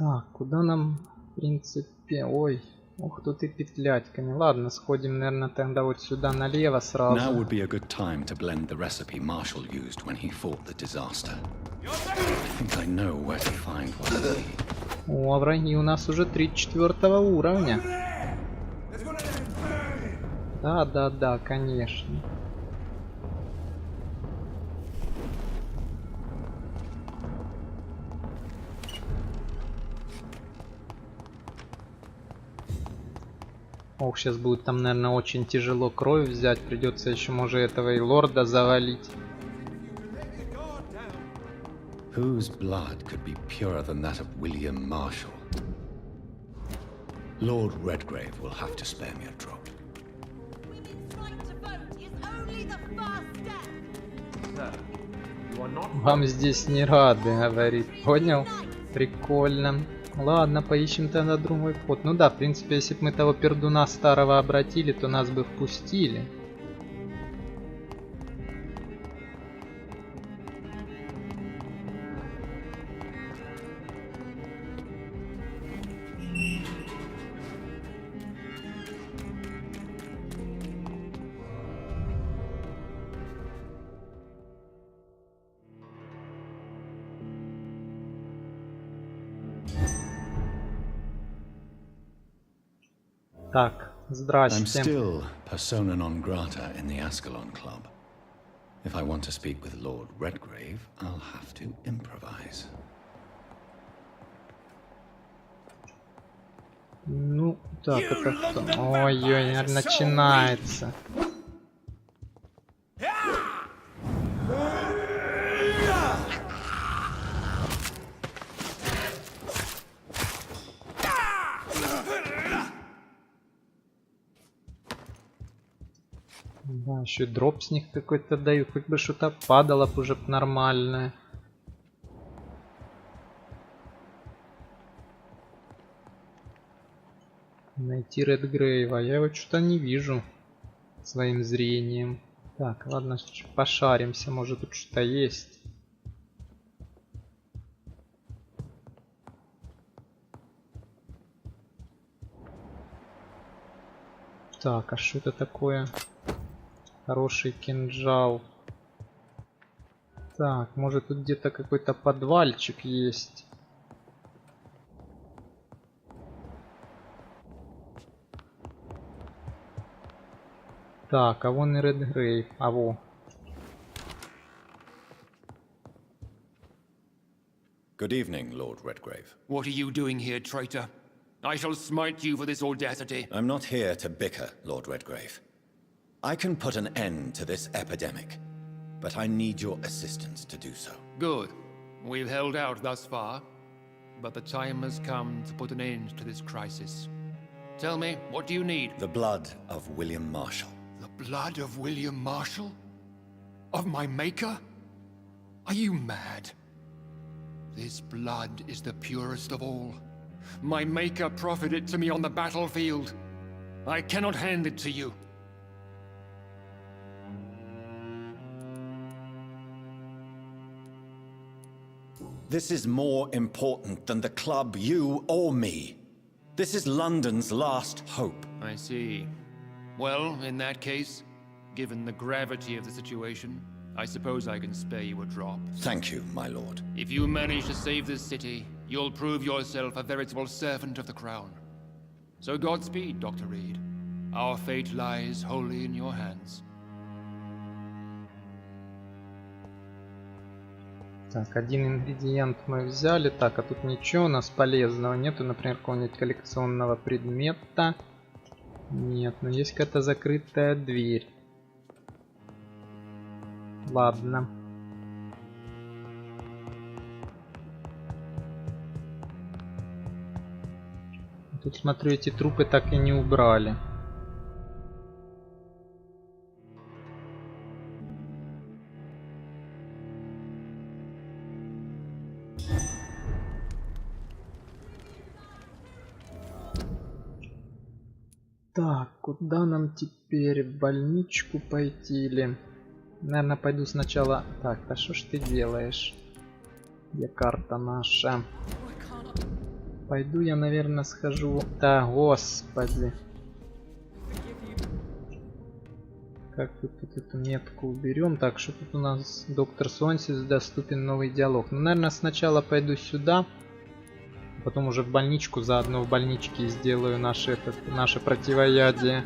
Так, куда нам, в принципе... Ой, ух, тут и петлятьками. Ладно, сходим, наверное, тогда вот сюда налево сразу. Now would be a good time to blend the recipe Marshall used when he fought the disaster. I think I know where to find what I need. О, враги у нас уже 34 уровня. Да, конечно. Ох, сейчас будет там, наверное, очень тяжело кровь взять. Придется еще, может, этого и лорда завалить. Whose blood could be purer than that of William Marshall? Lord Redgrave will have to spare me a drop. Вам здесь не рады, говорит. Понял? Прикольно. Ладно, поищем тогда другой вход. Ну да, в принципе, если бы мы того пердуна старого обратили, то нас бы впустили. Так, I'm здрасте. still persona non grata in the Ascalon Club. If I want to speak with Lord Redgrave, I'll have to improvise. Ну, так, это кто? Ой-ой, начинается. Да, еще дроп с них какой-то дают. Хоть бы что-то падало б уже нормальное. Найти Редгрейва. Я его что-то не вижу своим зрением. Так, ладно, пошаримся. Может тут что-то есть. Так, а что это такое? Хороший кинжал. Так, может тут где-то какой-то подвальчик есть. Так, а вон и Редгрейв. А во. Good evening, Lord Redgrave. What are you doing here, traitor? I shall smite you for this audacity. I'm not here to bicker, Lord Redgrave. I can put an end to this epidemic, but I need your assistance to do so. Good. We've held out thus far, but the time has come to put an end to this crisis. Tell me, what do you need? The blood of William Marshall. The blood of William Marshall? Of my maker? Are you mad? This blood is the purest of all. My maker proffered it to me on the battlefield. I cannot hand it to you. This is more important than the club, you or me. This is London's last hope. I see. Well, in that case, given the gravity of the situation, I suppose I can spare you a drop. Thank you, my lord. If you manage to save this city, you'll prove yourself a veritable servant of the crown. So Godspeed, Dr. Reed. Our fate lies wholly in your hands. Так, один ингредиент мы взяли. Так, а тут ничего у нас полезного нету. Например, какого-нибудь коллекционного предмета. Нет, но есть какая-то закрытая дверь. Ладно. Тут, смотрю, эти трупы так и не убрали. Так, куда нам теперь? В больничку пойти или... Наверное, пойду сначала... Так, да что ж ты делаешь? Где карта наша? Пойду я, наверное, схожу. Да, господи. Как тут эту метку уберем? Так, что тут у нас? Доктор Сонсис, доступен новый диалог. Ну, наверное, сначала пойду сюда. Потом уже в больничку. Заодно в больничке сделаю наше противоядие.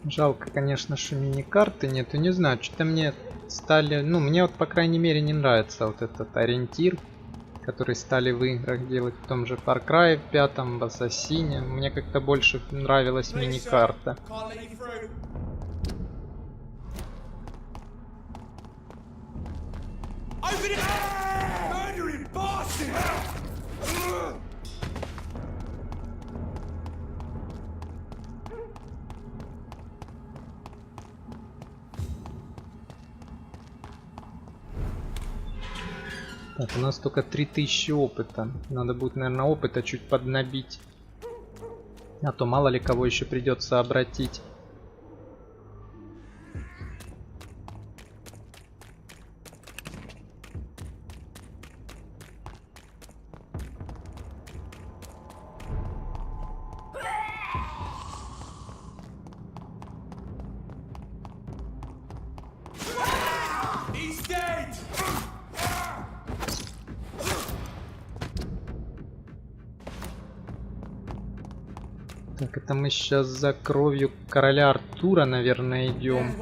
Жалко, конечно, что мини-карты нету. Не знаю, что-то мне стали... Ну, мне вот, по крайней мере, не нравится вот этот ориентир, который стали в играх делать. В том же Far Cry 5, в Ассасине. Мне как-то больше нравилась мини-карта. Так, у нас только 3000 опыта. Надо будет, наверное, опыта чуть поднабить. А то мало ли кого еще придется обратить. Так, это мы сейчас за кровью короля Артура, наверное, идем.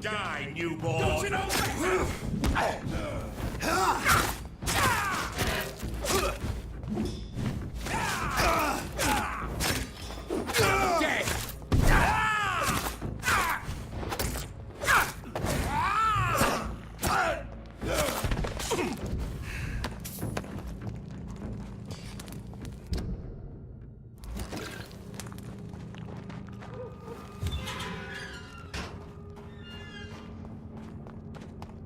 Die, newborn!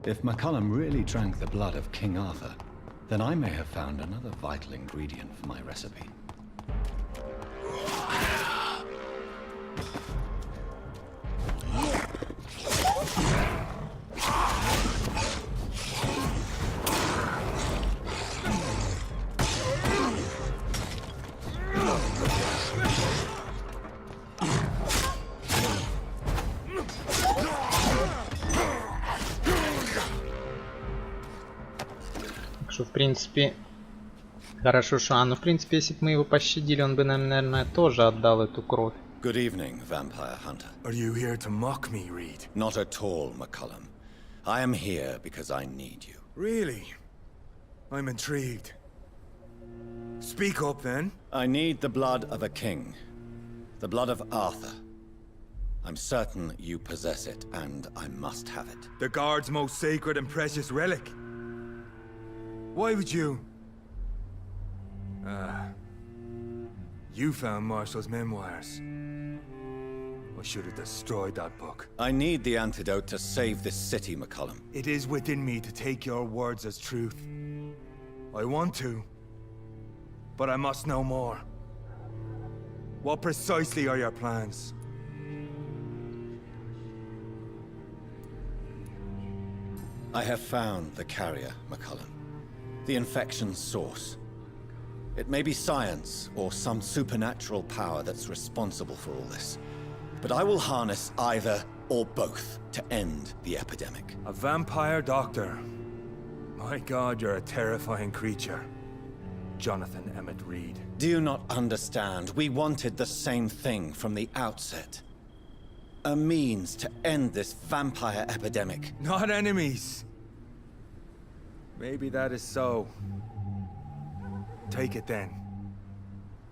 If McCullum really drank the blood of King Arthur, then I may have found another vital ingredient for my recipe. Что, в принципе, хорошо, что... ну, в принципе, если бы мы его пощадили, он бы нам, наверное, тоже отдал эту кровь. Good evening, vampire hunter. Are you here to mock me, Reed? Not at all, McCullum. I am here because I need you. Really? I'm intrigued. Speak up, then. I need the blood of a king. The blood of Arthur. I'm certain you possess it, and I must have it. The guard's most sacred and precious relic. Why would you? You found Marshall's memoirs. I should have destroyed that book. I need the antidote to save this city, McCullum. It is within me to take your words as truth. I want to, but I must know more. What precisely are your plans? I have found the carrier, McCullen. The infection's source. It may be science or some supernatural power that's responsible for all this. But I will harness either or both to end the epidemic. A vampire doctor. My God, you're a terrifying creature. Jonathan Emmett Reed. Do you not understand? We wanted the same thing from the outset. A means to end this vampire epidemic. Not enemies. Maybe that is so. Take it then.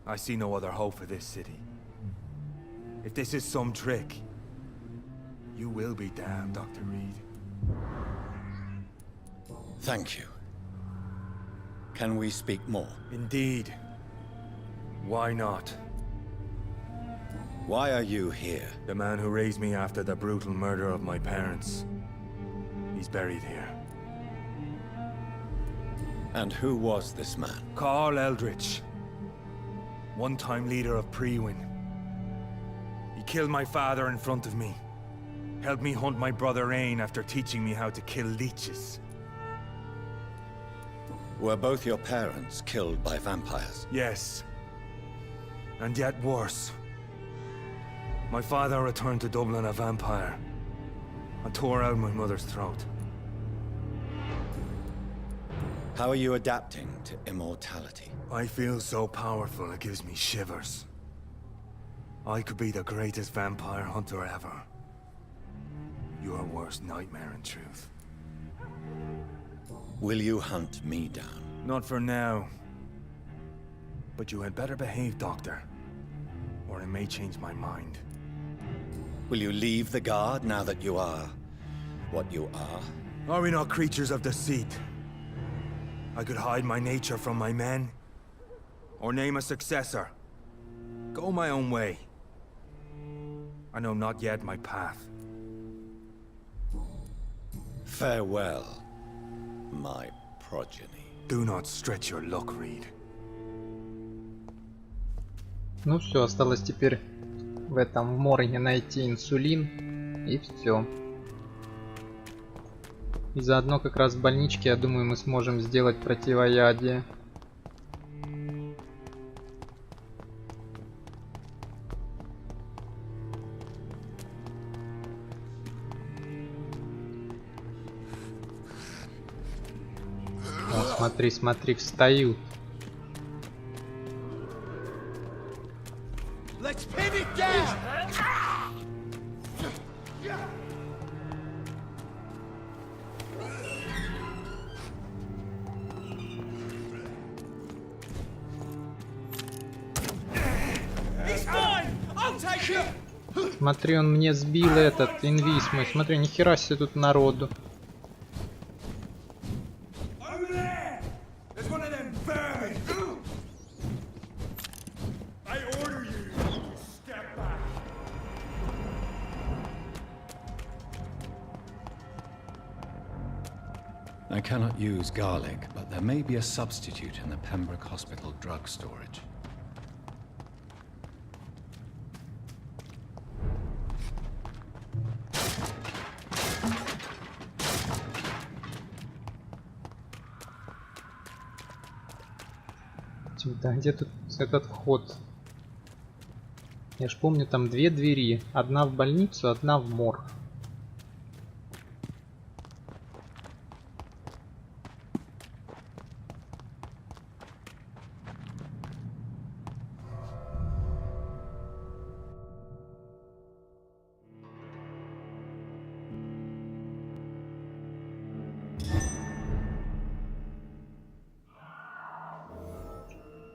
I see no other hope for this city. If this is some trick, you will be damned, Dr. Reed. Thank you. Can we speak more? Indeed. Why not? Why are you here? The man who raised me after the brutal murder of my parents. He's buried here. And who was this man? Carl Eldritch. One-time leader of Prewin. He killed my father in front of me. Helped me hunt my brother Ain after teaching me how to kill leeches. Were both your parents killed by vampires? Yes. And yet worse. My father returned to Dublin a vampire and tore out my mother's throat. How are you adapting to immortality? I feel so powerful it gives me shivers. I could be the greatest vampire hunter ever. Your worst nightmare, in truth. Will you hunt me down? Not for now. But you had better behave, Doctor. Or I may change my mind. Will you leave the Guard now that you are what you are? Are we not creatures of deceit? I could hide my nature from my men. Or name a successor. Go my own way. I know not yet my path. Farewell, my progeny. Do not stretch your luck, Reed. Ну все, осталось теперь в этом морге найти инсулин. И все. И заодно как раз в больничке, я думаю, мы сможем сделать противоядие. О, смотри, смотри, встают. Смотри, он мне сбил этот инвиз мой. Смотри, нихера себе тут народу. I cannot use garlic, but there may be a substitute in the Pembroke Hospital drug storage. Да, где тут этот вход? Я ж помню, там две двери. Одна в больницу, одна в морг.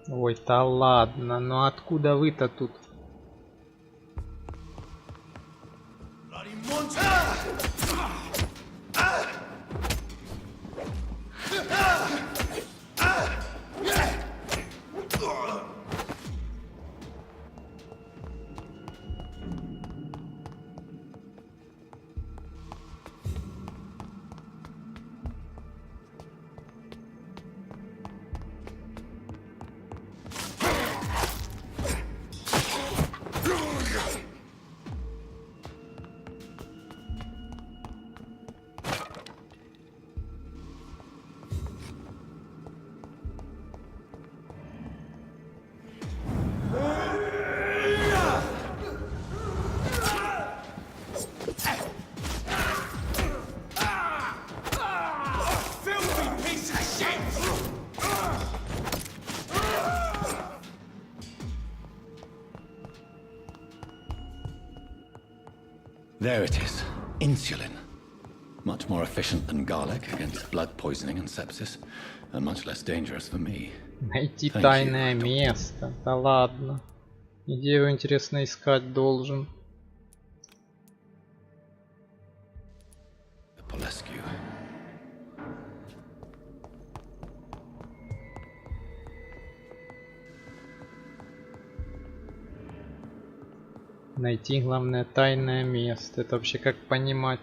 Ой, да ладно, ну откуда вы-то тут? There it is. Insulin. Much more efficient than garlic against blood poisoning and sepsis, and much less dangerous for me. Найти тайное место. Да ладно. Где его, интересно, искать должен? Найти, главное, тайное место. Это вообще как понимать?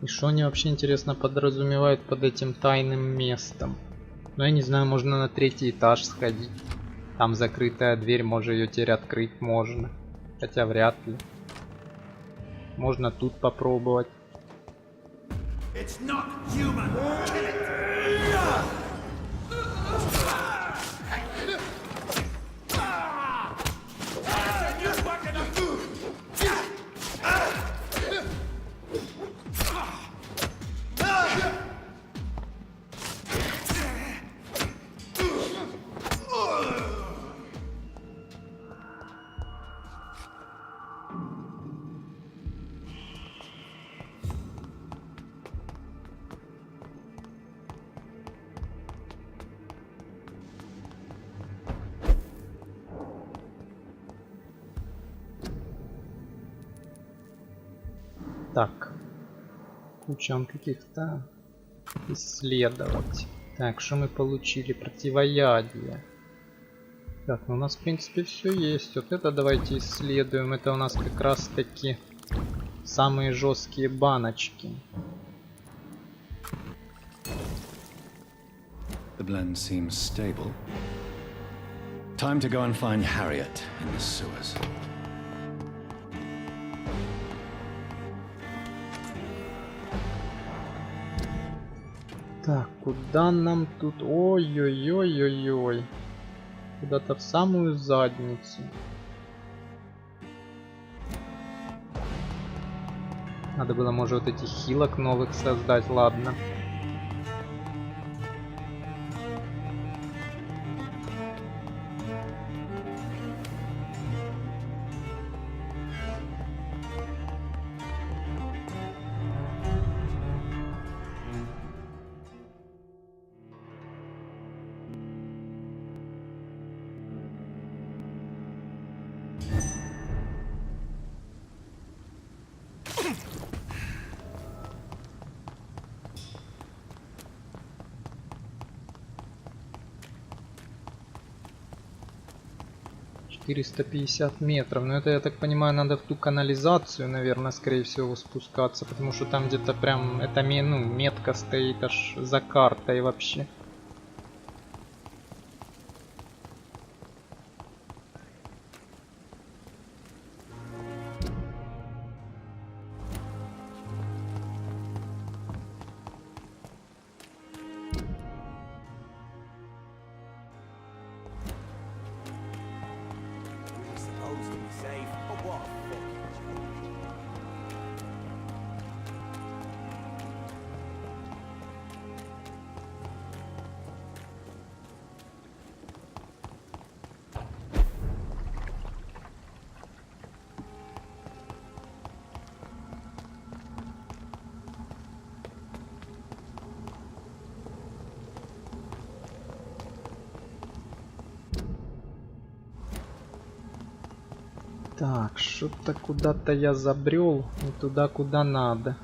И что они вообще, интересно, подразумевают под этим тайным местом? Ну, я не знаю, можно на 3-й этаж сходить. Там закрытая дверь, может ее теперь открыть можно. Хотя вряд ли. Можно тут попробовать. Так, куча каких-то исследовать. Так, что мы получили? Противоядие. Так, ну у нас в принципе все есть. Вот это давайте исследуем. Это у нас как раз таки самые жесткие баночки. The blend seems stable. Time to go and find Harriet in the sewers. Так, куда нам тут? Ой-ой-ой-ой-ой. Куда-то в самую задницу. Надо было, может, вот этих хилок новых создать, ладно. $450 но это, я так понимаю, надо в ту канализацию, наверное, скорее всего спускаться, потому что там где-то прям эта метка стоит аж за картой вообще. Так, что-то куда-то я забрел, не туда, куда надо.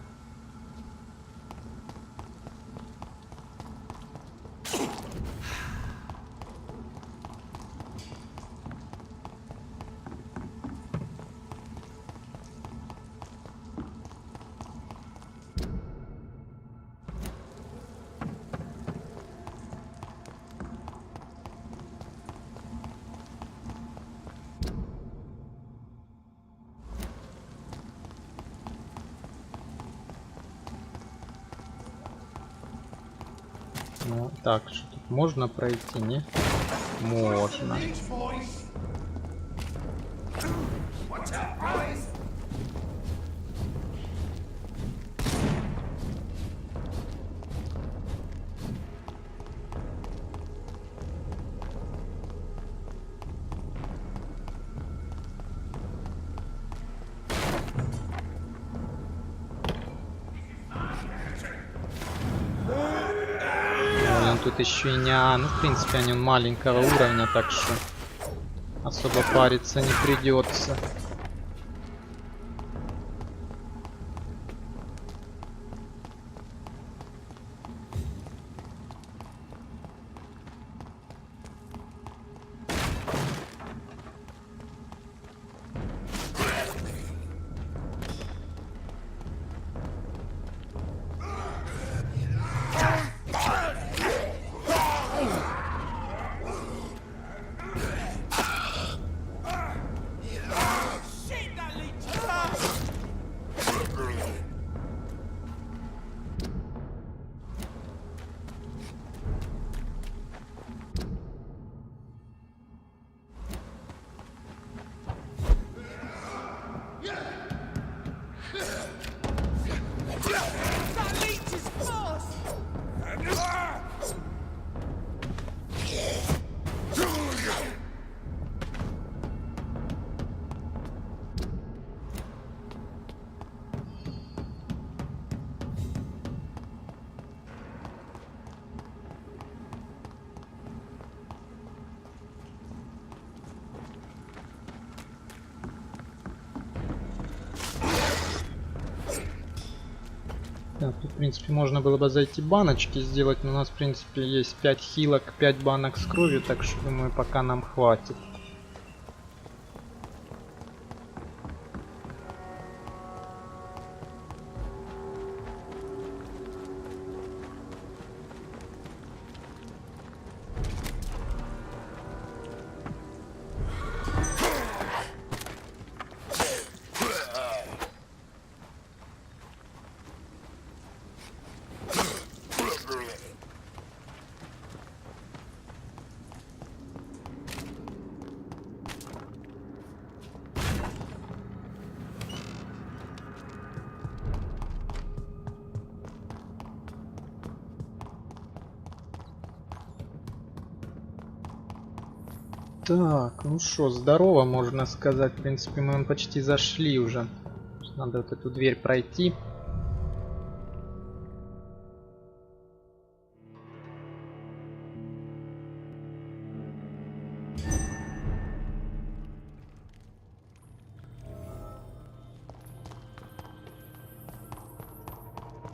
Ну, так, что тут можно пройти, не? Можно. Тут еще и не... ну, в принципе, они маленького уровня, так что особо париться не придется. Так, тут, в принципе, можно было бы зайти баночки сделать, но у нас, в принципе, есть 5 хилок, 5 банок с кровью, так что, думаю, пока нам хватит. Так, ну что, здорово, можно сказать. В принципе, мы почти зашли уже. Надо вот эту дверь пройти.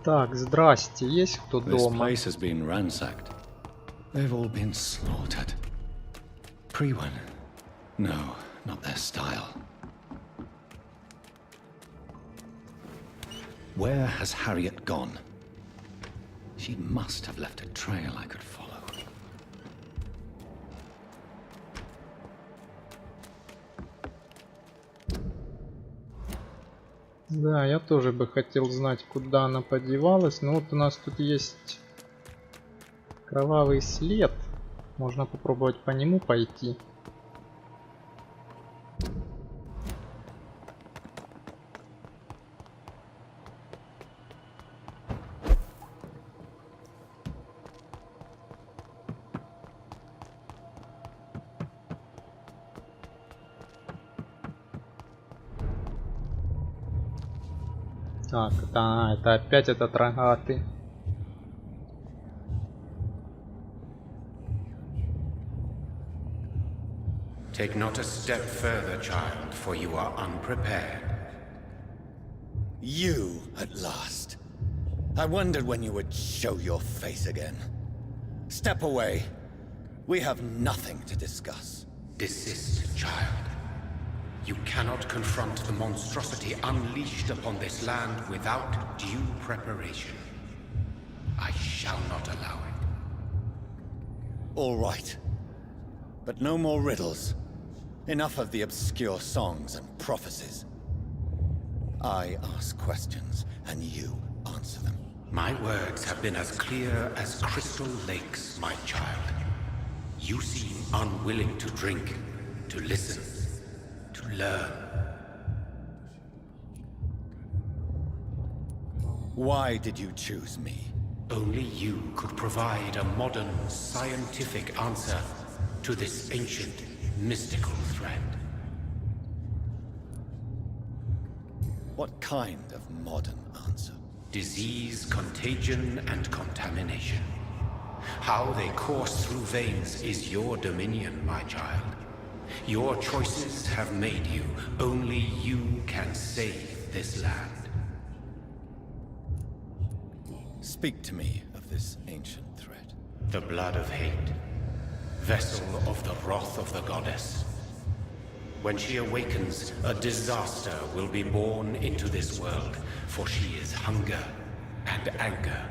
Так, здрасте, есть кто дома? Pre-one? No, not their style. Where has Harriet gone? She must have left a trail I could follow. Да, я тоже бы хотел знать, куда она подевалась. Но вот у нас тут есть кровавый след. Можно попробовать по нему пойти. Так, это опять этот рогатый. Take not a step further, child, for you are unprepared. You, at last. I wondered when you would show your face again. Step away. We have nothing to discuss. Desist, child. You cannot confront the monstrosity unleashed upon this land without due preparation. I shall not allow it. All right. But no more riddles. Enough of the obscure songs and prophecies. I ask questions, and you answer them. My words have been as clear as crystal lakes, my child. You seem unwilling to drink, to listen, to learn. Why did you choose me? Only you could provide a modern, scientific answer to this ancient, mystical threat. What kind of modern answer? Disease, contagion, and contamination. How they course through veins is your dominion, my child. Your choices have made you. Only you can save this land. Speak to me of this ancient threat. The blood of hate. Vessel of the wrath of the goddess. When she awakens, a disaster will be born into this world, for she is hunger and anger.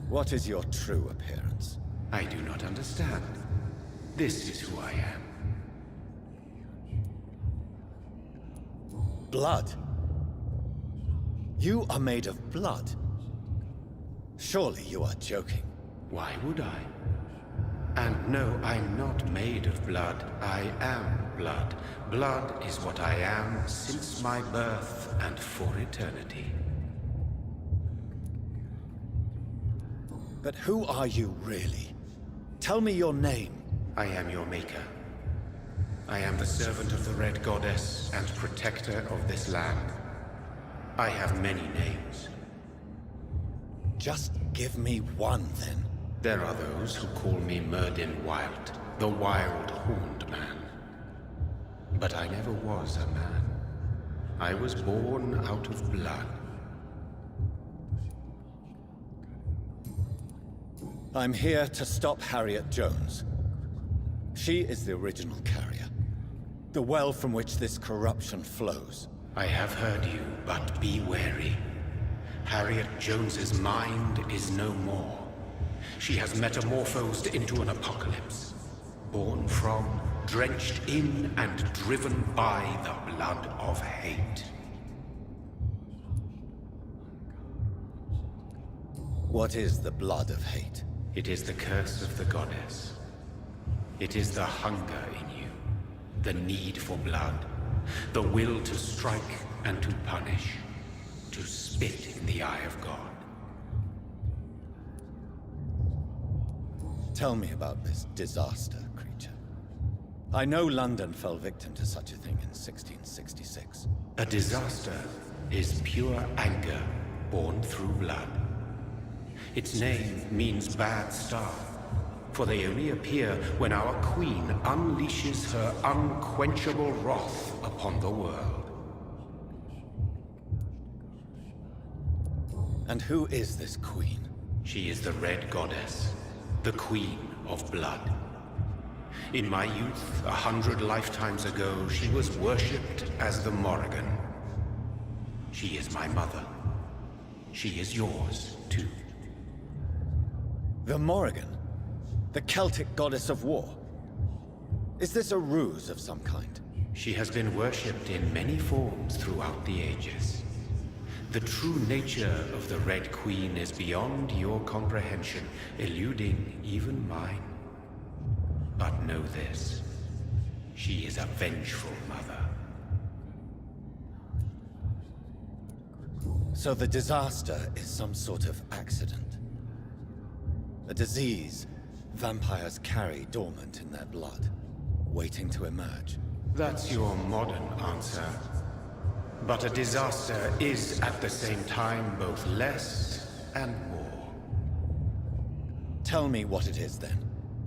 What is your true appearance? I do not understand. This is who I am. Blood? You are made of blood. Surely you are joking. Why would I? And no, I'm not made of blood. I am blood. Blood is what I am since my birth and for eternity. But who are you really? Tell me your name. I am your maker. I am the servant of the Red Goddess and protector of this land. I have many names. Just give me one, then. There are those who call me Merdin Wild, the Wild Horned Man. But I never was a man. I was born out of blood. I'm here to stop Harriet Jones. She is the original carrier. The well from which this corruption flows. I have heard you, but be wary. Harriet Jones's mind is no more. She has metamorphosed into an apocalypse. Born from, drenched in, and driven by the blood of hate. What is the blood of hate? It is the curse of the goddess. It is the hunger in you, the need for blood, the will to strike and to punish, to spit in the eye of God. Tell me about this disaster, creature. I know London fell victim to such a thing in 1666. A disaster is pure anger born through blood. Its name means bad star, for they only appear when our queen unleashes her unquenchable wrath upon the world. And who is this queen? She is the Red Goddess, the Queen of Blood. In my youth, 100 lifetimes ago, she was worshipped as the Morrigan. She is my mother. She is yours, too. The Morrigan? The Celtic goddess of war? Is this a ruse of some kind? She has been worshipped in many forms throughout the ages. The true nature of the Red Queen is beyond your comprehension, eluding even mine. But know this, she is a vengeful mother. So the disaster is some sort of accident. A disease vampires carry dormant in their blood, waiting to emerge. That's your modern answer. But a disaster is at the same time both less and more. Tell me what it is then,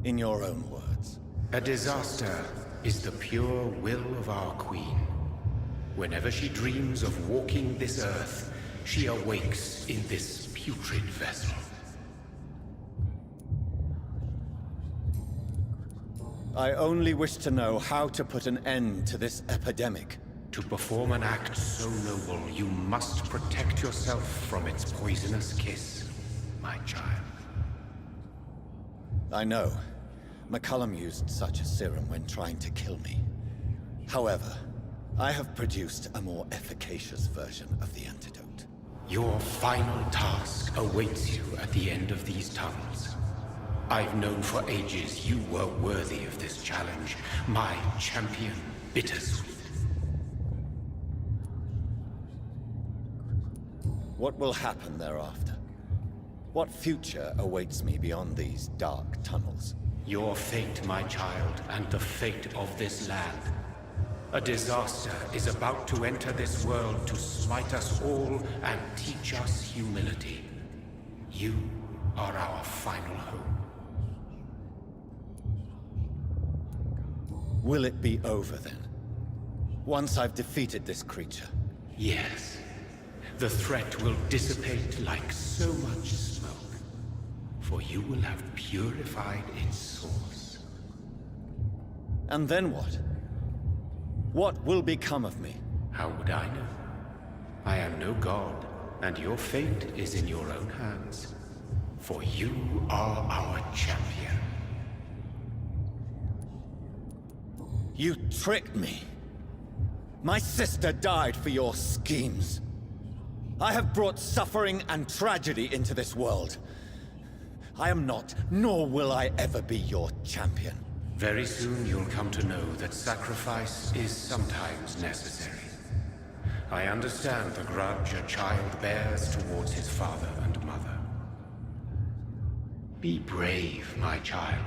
in your own words. A disaster is the pure will of our queen. Whenever she dreams of walking this earth, she awakes in this putrid vessel. I only wish to know how to put an end to this epidemic. To perform an act so noble, you must protect yourself from its poisonous kiss, my child. I know. McCullum used such a serum when trying to kill me. However, I have produced a more efficacious version of the antidote. Your final task awaits you at the end of these tunnels. I've known for ages you were worthy of this challenge, my champion, Bittersweet. What will happen thereafter? What future awaits me beyond these dark tunnels? Your fate, my child, and the fate of this land. A disaster is about to enter this world to smite us all and teach us humility. You are our final hope. Will it be over then? Once I've defeated this creature? Yes. The threat will dissipate like so much smoke, for you will have purified its source. And then what? What will become of me? How would I know? I am no god, and your fate is in your own hands. For you are our champion. You tricked me. My sister died for your schemes. I have brought suffering and tragedy into this world. I am not, nor will I ever be your champion. Very soon you'll come to know that sacrifice is sometimes necessary. I understand the grudge a child bears towards his father and mother. Be brave, my child.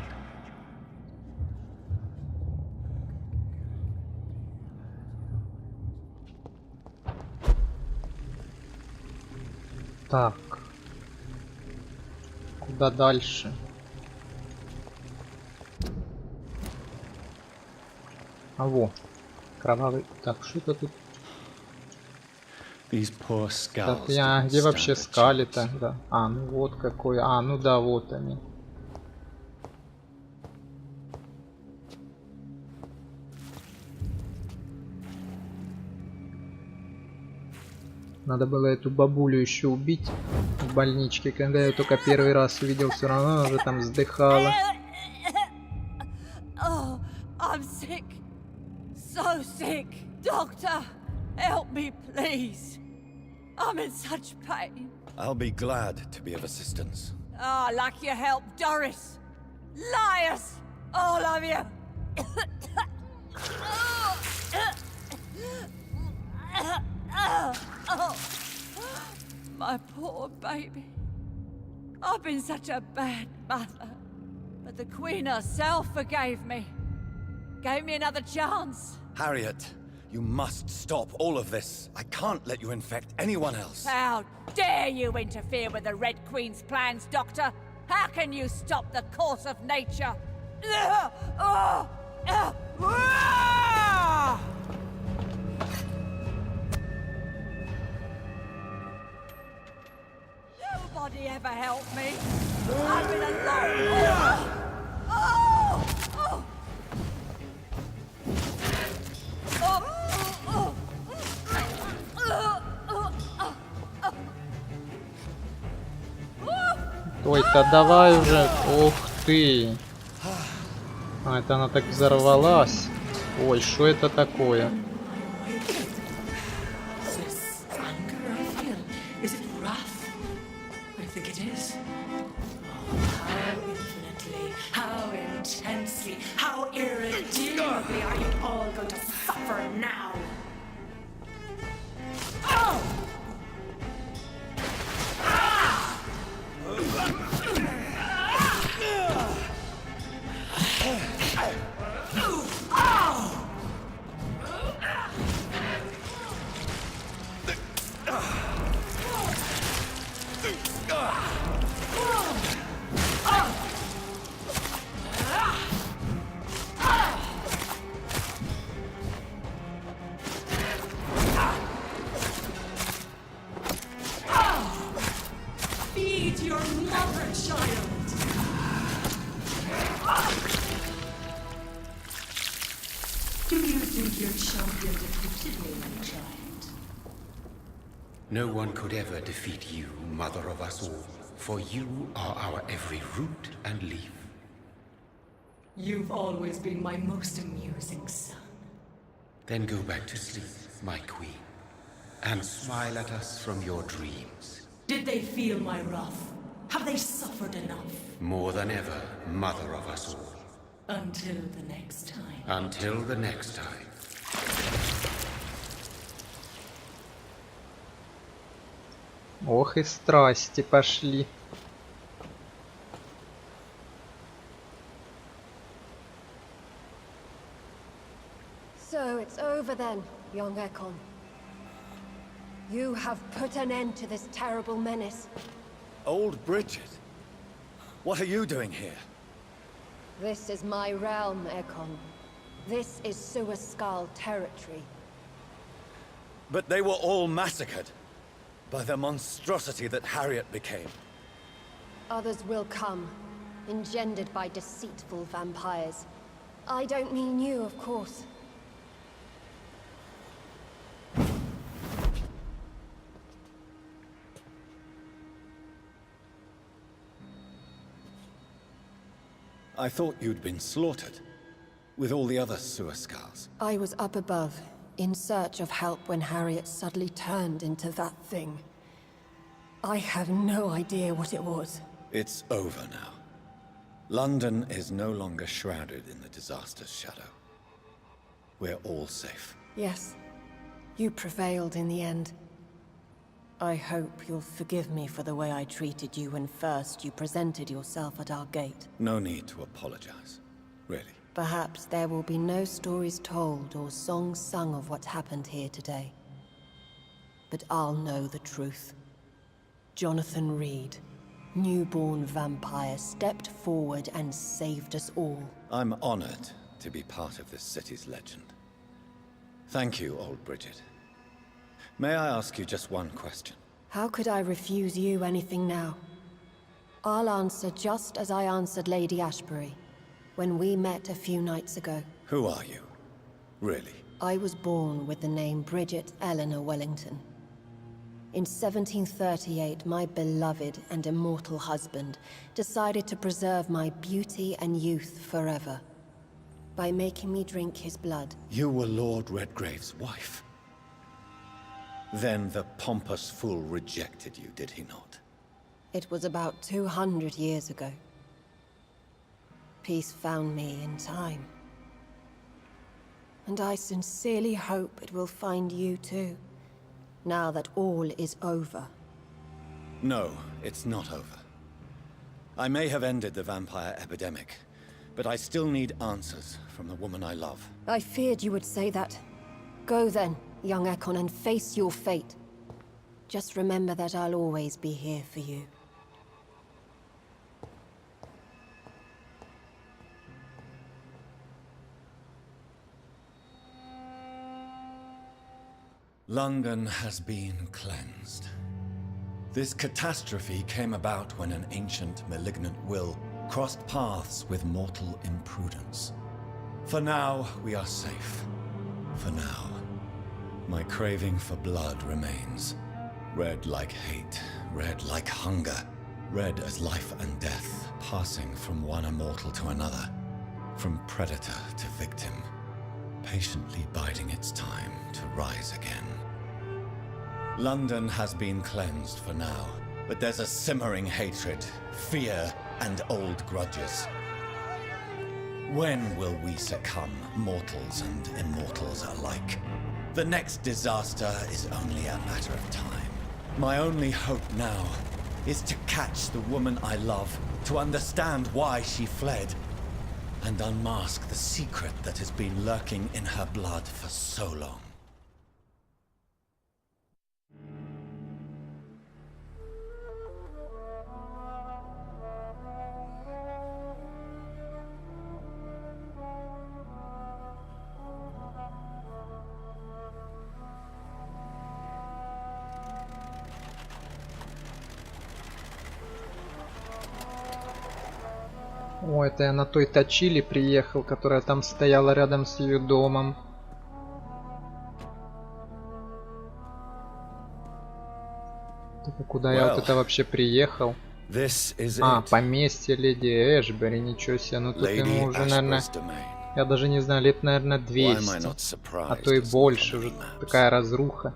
Так. Куда дальше? А во. Кровавый. Так, что это тут? Так, где вообще скали-то? Да. А, ну вот какой. А, ну да, вот они. Надо было эту бабулю еще убить в больничке. Когда я ее только первый раз увидел, все равно она уже там вздыхала. Oh, I'm sick. So sick. Doctor, help me, please. I'm in such pain. I'll be glad to be of assistance. Ah, like your help, Doris. Liars, all of you. Oh, my poor baby. I've been such a bad mother. But the Queen herself forgave me. Gave me another chance. Harriet, you must stop all of this. I can't let you infect anyone else. How dare you interfere with the Red Queen's plans, Doctor? How can you stop the course of nature? Nobody ever helped me. I've been alone. Ой-то давай уже. Ух ты. А, это она так взорвалась. Ой, что это такое? Do you think your champion defeated me, my giant? No one could ever defeat you, mother of us all, for you are our every root and leaf. You've always been my most amusing son. Then go back to sleep, my queen, and smile at us from your dreams. Did they feel my wrath? Have they suffered enough? More than ever, mother of us all. Until the next time. Until the next time. Ох и страсти пошли. So it's over then, young Ekon. You have put an end to this terrible menace. Old Bridget? What are you doing here? This is my realm, Ekon. This is Suascal territory. But they were all massacred by the monstrosity that Harriet became. Others will come, engendered by deceitful vampires. I don't mean you, of course. I thought you'd been slaughtered, with all the other Suascars. I was up above, in search of help when Harriet suddenly turned into that thing. I have no idea what it was. It's over now. London is no longer shrouded in the disaster's shadow. We're all safe. Yes, you prevailed in the end. I hope you'll forgive me for the way I treated you when first you presented yourself at our gate. No need to apologize, really. Perhaps there will be no stories told or songs sung of what happened here today. But I'll know the truth. Jonathan Reed, newborn vampire, stepped forward and saved us all. I'm honored to be part of this city's legend. Thank you, old Bridget. May I ask you just one question? How could I refuse you anything now? I'll answer just as I answered Lady Ashbury when we met a few nights ago. Who are you? Really? I was born with the name Bridget Eleanor Wellington. In 1738, my beloved and immortal husband decided to preserve my beauty and youth forever by making me drink his blood. You were Lord Redgrave's wife. Then the pompous fool rejected you, did he not? It was about 200 years ago. Peace found me in time. And I sincerely hope it will find you too, now that all is over. No, it's not over. I may have ended the vampire epidemic, but I still need answers from the woman I love. I feared you would say that. Go then, young Ekon, and face your fate. Just remember that I'll always be here for you. London has been cleansed. This catastrophe came about when an ancient, malignant will crossed paths with mortal imprudence. For now, we are safe. For now. My craving for blood remains. Red like hate, red like hunger. Red as life and death, passing from one immortal to another. From predator to victim. Patiently biding its time to rise again. London has been cleansed for now, but there's a simmering hatred, fear, and old grudges. When will we succumb, mortals and immortals alike? The next disaster is only a matter of time. My only hope now is to catch the woman I love, to understand why she fled, and unmask the secret that has been lurking in her blood for so long. О, это я на той точили приехал, которая там стояла рядом с ее домом. Так, а куда я вот это вообще приехал? А, поместье леди Эшбери, ничего себе. Ну тут ему уже, наверное, я даже не знаю, лет, наверное, 200. А то и больше, уже такая разруха.